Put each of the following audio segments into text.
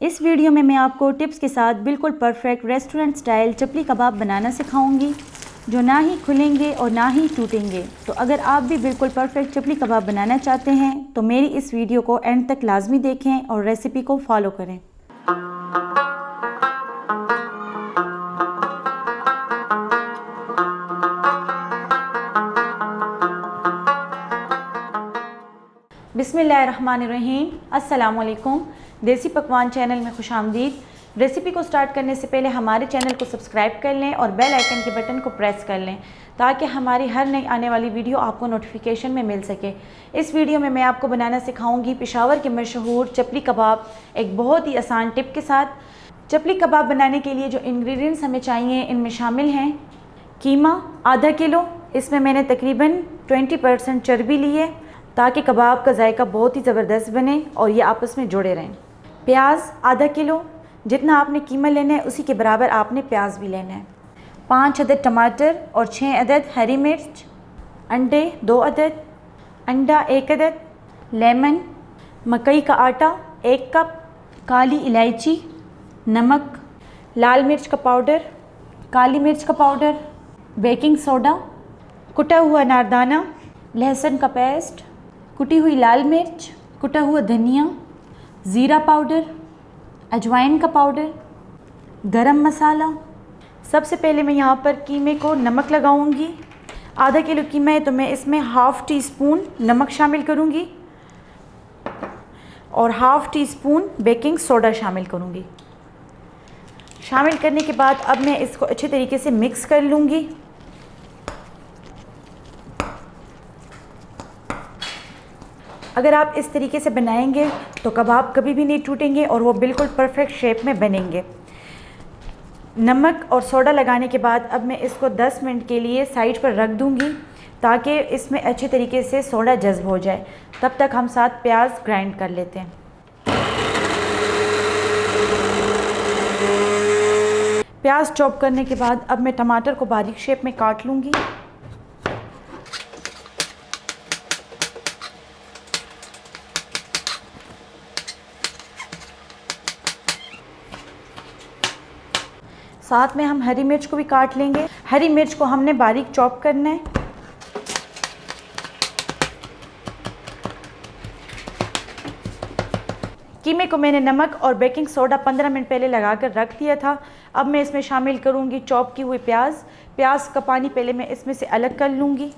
इस वीडियो में मैं आपको टिप्स के साथ बिल्कुल परफेक्ट रेस्टोरेंट स्टाइल चपली कबाब बनाना सिखाऊंगी, जो ना ही खुलेंगे और ना ही टूटेंगे। तो अगर आप भी बिल्कुल परफेक्ट चपली कबाब बनाना चाहते हैं तो मेरी इस वीडियो को एंड तक लाजमी देखें और रेसिपी को फॉलो करें। बिस्मिल्लाहिर्रहमानिर्रहीम। अस्सलामुअलैकुम। देसी पकवान चैनल में खुशामदीद। रेसिपी को स्टार्ट करने से पहले हमारे चैनल को सब्सक्राइब कर लें और बेल आइकन के बटन को प्रेस कर लें ताकि हमारी हर नई आने वाली वीडियो आपको नोटिफिकेशन में मिल सके। इस वीडियो में मैं आपको बनाना सिखाऊंगी पेशावर के मशहूर चपली कबाब, एक बहुत ही आसान टिप के साथ। चपली कबाब बनाने के लिए जो इंग्रेडिएंट्स हमें चाहिए इनमें शामिल हैं कीमा आधा किलो, इसमें मैंने तकरीबन 20% चर्बी ली है ताकि कबाब का जायका बहुत ही ज़बरदस्त बने और ये आपस में जुड़े रहें। प्याज आधा किलो, जितना आपने कीमा लेना है उसी के बराबर आपने प्याज भी लेना है। 5 अदद टमाटर और 6 अदद हरी मिर्च। अंडे 2 अदद, अंडा 1 अदद, लेमन, मकई का आटा 1 कप, काली इलायची, नमक, लाल मिर्च का पाउडर, काली मिर्च का पाउडर, बेकिंग सोडा, कुटा हुआ अनारदाना, लहसुन का पेस्ट, कुटी हुई लाल मिर्च, कुटा हुआ धनिया, ज़ीरा पाउडर, अजवाइन का पाउडर, गरम मसाला। सबसे पहले मैं यहाँ पर कीमे को नमक लगाऊंगी। आधा किलो कीमा है तो मैं इसमें हाफ़ टी स्पून नमक शामिल करूँगी और half tea spoon baking soda शामिल करूँगी। शामिल करने के बाद अब मैं इसको अच्छे तरीके से मिक्स कर लूँगी। अगर आप इस तरीके से बनाएंगे तो कबाब कभी भी नहीं टूटेंगे और वो बिल्कुल परफेक्ट शेप में बनेंगे। नमक और सोडा लगाने के बाद अब मैं इसको 10 मिनट के लिए साइड पर रख दूंगी ताकि इसमें अच्छे तरीके से सोडा जज्ब हो जाए। तब तक हम साथ प्याज ग्राइंड कर लेते हैं। प्याज चॉप करने के बाद अब मैं टमाटर को बारीक शेप में काट लूँगी। साथ में हम हरी मिर्च को भी काट लेंगे। हरी मिर्च को हमने बारीक चॉप करना है। कीमे को मैंने नमक और बेकिंग सोडा 15 मिनट पहले लगाकर रख दिया था। अब मैं इसमें शामिल करूंगी चॉप की हुई प्याज। प्याज का पानी पहले मैं इसमें से अलग कर लूँगी।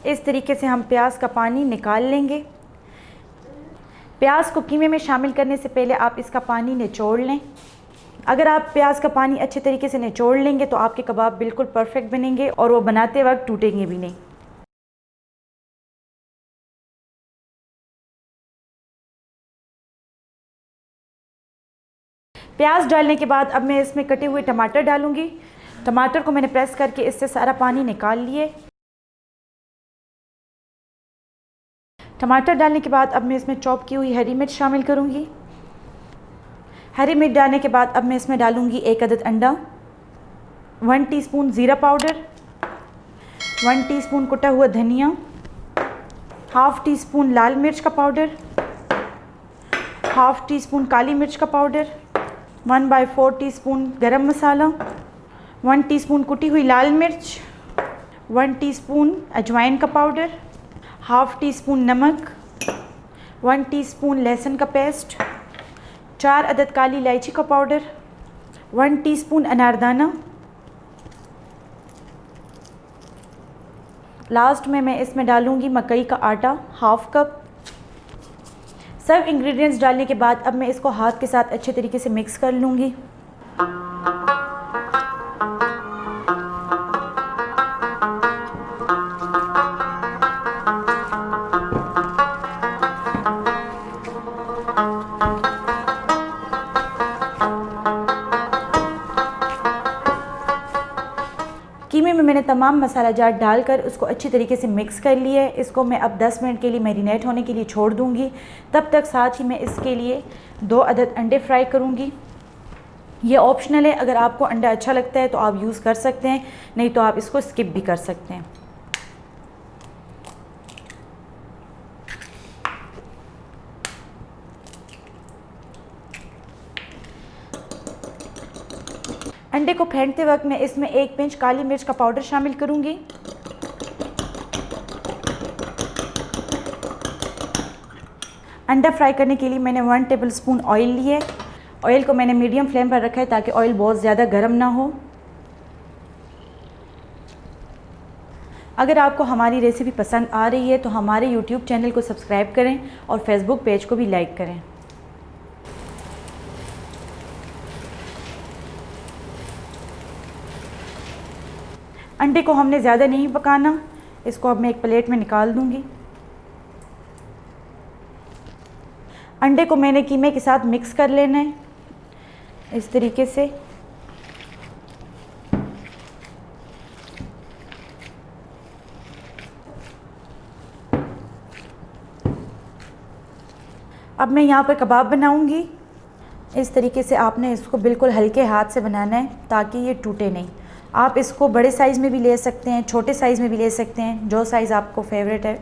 इस तरीके से हम प्याज का पानी निकाल लेंगे। प्याज को कीमे में शामिल करने से पहले आप इसका पानी निचोड़ लें। अगर आप प्याज का पानी अच्छे तरीके से निचोड़ लेंगे तो आपके कबाब बिल्कुल परफेक्ट बनेंगे और वो बनाते वक्त टूटेंगे भी नहीं। प्याज डालने के बाद अब मैं इसमें कटे हुए टमाटर डालूंगी। टमाटर को मैंने प्रेस करके इससे सारा पानी निकाल लिए। टमाटर डालने के बाद अब मैं इसमें चॉप की हुई हरी मिर्च शामिल करूंगी। हरी मिर्च डालने के बाद अब मैं इसमें डालूंगी 1 अदद अंडा, 1 टीस्पून ज़ीरा पाउडर, 1 टीस्पून कुटा हुआ धनिया, हाफ़ टी स्पून लाल मिर्च का पाउडर, हाफ़ टी स्पून काली मिर्च का पाउडर, 1/4 टीस्पून गरम मसाला, 1 टीस्पून कुटी हुई लाल मिर्च, 1 टीस्पून अजवाइन का पाउडर, हाफ़ टी स्पून नमक, 1 टीस्पून लहसुन का पेस्ट, 4 अदद काली इलायची का पाउडर, 1 टीस्पून अनारदाना। लास्ट में मैं इसमें डालूंगी मकई का आटा हाफ़ कप। सब इंग्रेडिएंट्स डालने के बाद अब मैं इसको हाथ के साथ अच्छे तरीके से मिक्स कर लूँगी। कीमे में मैंने तमाम मसाला जात डालकर उसको अच्छी तरीके से मिक्स कर लिया है। इसको मैं अब 10 मिनट के लिए मैरिनेट होने के लिए छोड़ दूंगी। तब तक साथ ही मैं इसके लिए 2 अदद अंडे फ्राई करूंगी। ये ऑप्शनल है, अगर आपको अंडा अच्छा लगता है तो आप यूज़ कर सकते हैं, नहीं तो आप इसको स्किप भी कर सकते हैं। अंडे को फेंटते वक्त मैं इसमें 1 पिंच काली मिर्च का पाउडर शामिल करूँगी। अंडा फ्राई करने के लिए मैंने 1 टेबलस्पून ऑयल लिए। ऑयल को मैंने मीडियम फ्लेम पर रखा है ताकि ऑयल बहुत ज़्यादा गर्म ना हो। अगर आपको हमारी रेसिपी पसंद आ रही है तो हमारे YouTube चैनल को सब्सक्राइब करें और फेसबुक पेज को भी लाइक करें। अंडे को हमने ज़्यादा नहीं पकाना, इसको अब मैं एक प्लेट में निकाल दूंगी। अंडे को मैंने कीमे के साथ मिक्स कर लेना है इस तरीके से। अब मैं यहाँ पर कबाब बनाऊंगी। इस तरीके से आपने इसको बिल्कुल हल्के हाथ से बनाना है ताकि ये टूटे नहीं। आप इसको बड़े साइज़ में भी ले सकते हैं, छोटे साइज़ में भी ले सकते हैं, जो साइज़ आपको फेवरेट है।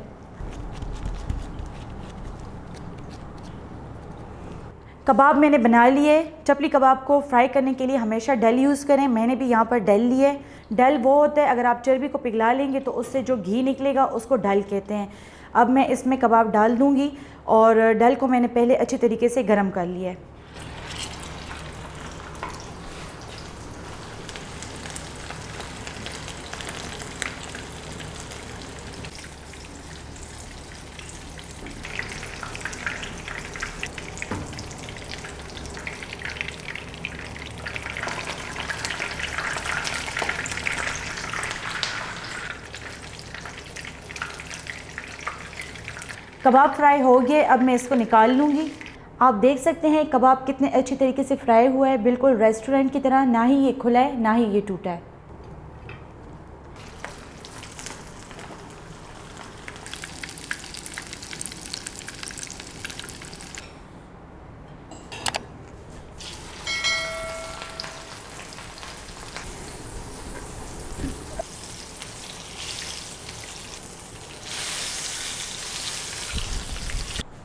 कबाब मैंने बना लिए। चपली कबाब को फ्राई करने के लिए हमेशा डल यूज़ करें। मैंने भी यहाँ पर डल लिए। डल वो होता है, अगर आप चर्बी को पिघला लेंगे तो उससे जो घी निकलेगा उसको डल कहते हैं। अब मैं इसमें कबाब डाल दूँगी और डल को मैंने पहले अच्छी तरीके से गर्म कर लिया है। कबाब फ्राई हो गए, अब मैं इसको निकाल लूँगी। आप देख सकते हैं कबाब कितने अच्छी तरीके से फ्राई हुआ है, बिल्कुल रेस्टोरेंट की तरह। ना ही ये खुला है ना ही ये टूटा है।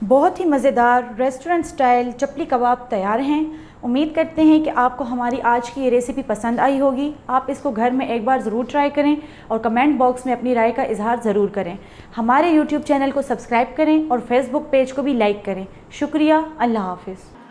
बहुत ही मज़ेदार रेस्टोरेंट स्टाइल चपली कबाब तैयार हैं। उम्मीद करते हैं कि आपको हमारी आज की ये रेसिपी पसंद आई होगी। आप इसको घर में एक बार ज़रूर ट्राई करें और कमेंट बॉक्स में अपनी राय का इजहार ज़रूर करें। हमारे YouTube चैनल को सब्सक्राइब करें और फेसबुक पेज को भी लाइक करें। शुक्रिया। अल्लाह हाफ़िज़।